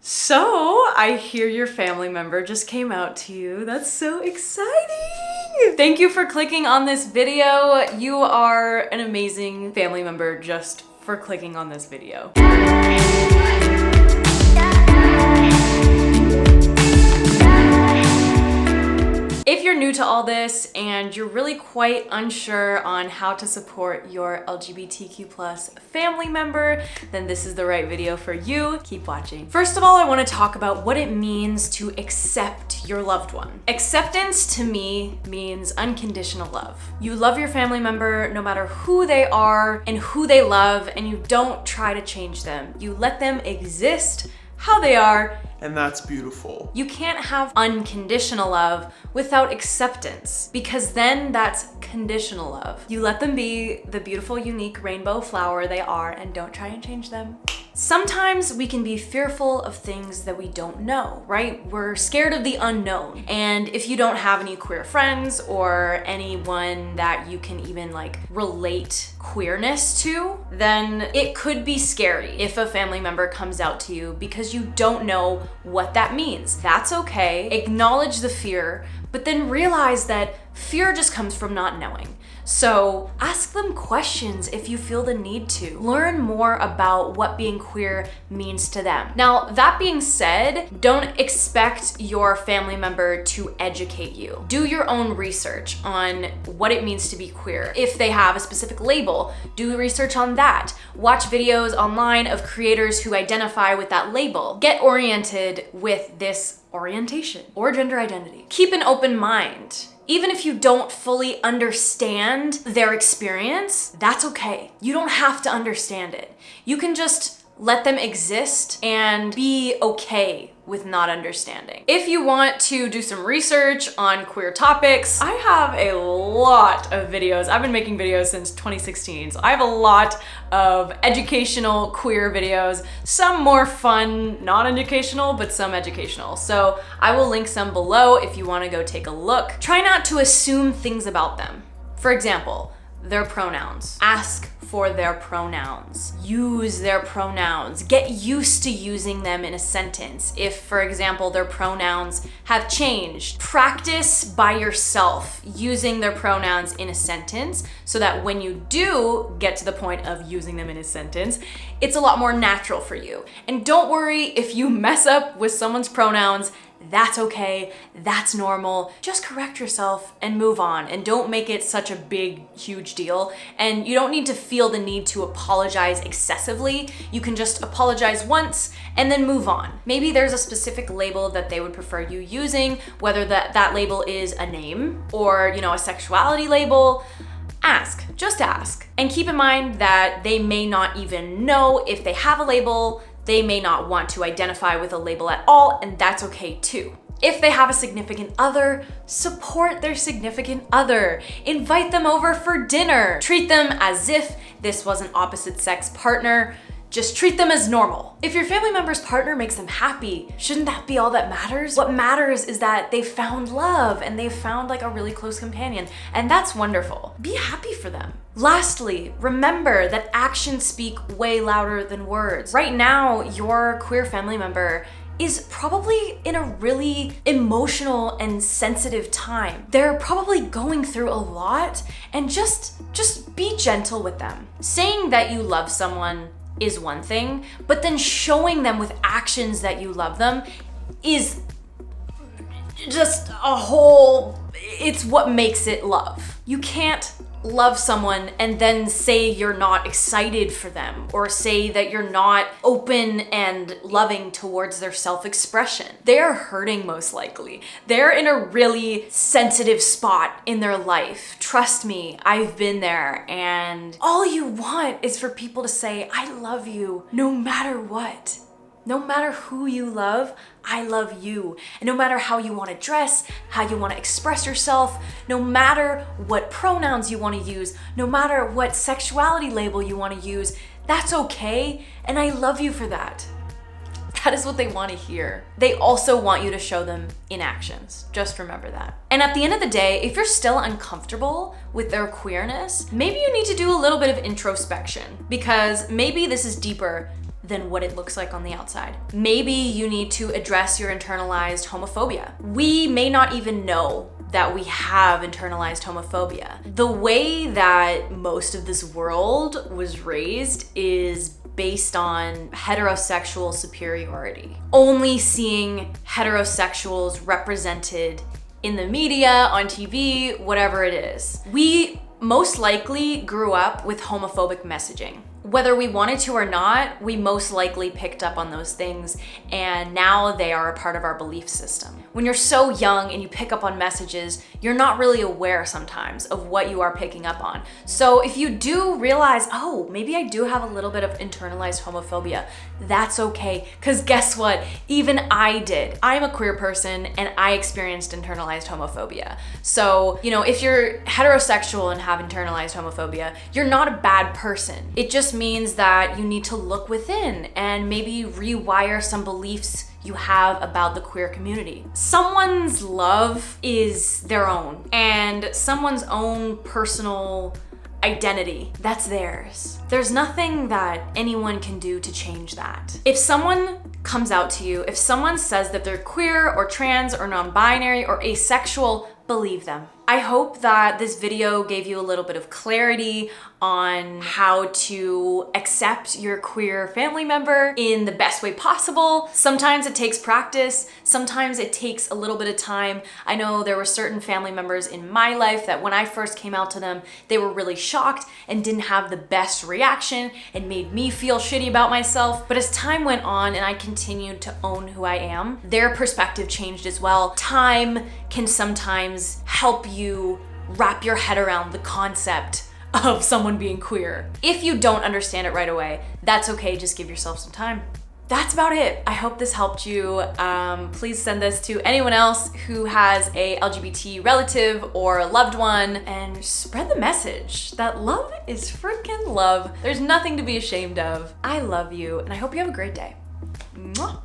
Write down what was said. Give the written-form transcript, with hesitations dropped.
So, I hear your family member just came out to you. That's so exciting! Thank you for clicking on this video. You are an amazing family member just for clicking on this video. If you're new to all this and you're really quite unsure on how to support your LGBTQ+ family member, then this is the right video for you. Keep watching. First of all, I want to talk about what it means to accept your loved one. Acceptance to me means unconditional love. You love your family member no matter who they are and who they love, and you don't try to change them. You let them exist how they are. And that's beautiful. You can't have unconditional love without acceptance, because then that's conditional love. You let them be the beautiful, unique rainbow flower they are and don't try and change them. Sometimes we can be fearful of things that we don't know, right? We're scared of the unknown. And if you don't have any queer friends or anyone that you can even relate queerness to, then it could be scary if a family member comes out to you because you don't know what that means. That's okay. Acknowledge the fear, but then realize that fear just comes from not knowing. So ask them questions if you feel the need to. Learn more about what being queer means to them. Now, that being said, don't expect your family member to educate you. Do your own research on what it means to be queer. If they have a specific label, do research on that. Watch videos online of creators who identify with that label. Get oriented with this orientation or gender identity. Keep an open mind. Even if you don't fully understand their experience, that's okay. You don't have to understand it. You can just let them exist and be okay with not understanding. If you want to do some research on queer topics, I have a lot of videos. I've been making videos since 2016, so I have a lot of educational queer videos, some more fun, non-educational, but some educational. So I will link some below if you want to go take a look. Try not to assume things about them. For example, their pronouns. Ask for their pronouns. Use their pronouns. Get used to using them in a sentence. If, for example, their pronouns have changed, practice by yourself using their pronouns in a sentence so that when you do get to the point of using them in a sentence, it's a lot more natural for you. And don't worry if you mess up with someone's pronouns. That's okay, that's normal. Just correct yourself and move on, and don't make it such a big, huge deal. And you don't need to feel the need to apologize excessively. You can just apologize once and then move on. Maybe there's a specific label that they would prefer you using, whether that label is a name or, a sexuality label. Ask, just ask. And keep in mind that they may not even know if they have a label. They may not want to identify with a label at all, and that's okay too. If they have a significant other, support their significant other. Invite them over for dinner. Treat them as if this was an opposite sex partner. Just treat them as normal. If your family member's partner makes them happy, shouldn't that be all that matters? What matters is that they found love and they found a really close companion, and that's wonderful. Be happy for them. Lastly, remember that actions speak way louder than words. Right now, your queer family member is probably in a really emotional and sensitive time. They're probably going through a lot, and just be gentle with them. Saying that you love someone is one thing, but then showing them with actions that you love them is just it's what makes it love. You can't love someone and then say you're not excited for them, or say that you're not open and loving towards their self-expression. They're hurting, most likely. They're in a really sensitive spot in their life. Trust me, I've been there, and all you want is for people to say, I love you, no matter what. No matter who you love, I love you. And no matter how you want to dress, how you want to express yourself, no matter what pronouns you want to use, no matter what sexuality label you want to use, that's okay, and I love you for that. That is what they want to hear. They also want you to show them in actions. Just remember that. And at the end of the day, if you're still uncomfortable with their queerness, maybe you need to do a little bit of introspection, because maybe this is deeper than what it looks like on the outside. Maybe you need to address your internalized homophobia. We may not even know that we have internalized homophobia. The way that most of this world was raised is based on heterosexual superiority. Only seeing heterosexuals represented in the media, on TV, whatever it is. We most likely grew up with homophobic messaging. Whether we wanted to or not, we most likely picked up on those things, and now they are a part of our belief system. When you're so young and you pick up on messages, you're not really aware sometimes of what you are picking up on. So if you do realize, oh, maybe I do have a little bit of internalized homophobia, that's okay, because guess what? Even I did. I'm a queer person and I experienced internalized homophobia. So, if you're heterosexual and have internalized homophobia, you're not a bad person. It just means that you need to look within and maybe rewire some beliefs you have about the queer community. Someone's love is their own, and someone's own personal identity, that's theirs. There's nothing that anyone can do to change that. If someone comes out to you, if someone says that they're queer or trans or non-binary or asexual, believe them. I hope that this video gave you a little bit of clarity on how to accept your queer family member in the best way possible. Sometimes it takes practice, sometimes it takes a little bit of time. I know there were certain family members in my life that when I first came out to them, they were really shocked and didn't have the best reaction and made me feel shitty about myself. But as time went on and I continued to own who I am, their perspective changed as well. Time can sometimes help you wrap your head around the concept of someone being queer. If you don't understand it right away, that's okay, just give yourself some time. That's about it. I hope this helped you. Please send this to anyone else who has a LGBT relative or loved one, and spread the message that love is freaking love. There's nothing to be ashamed of. I love you, and I hope you have a great day. Mwah.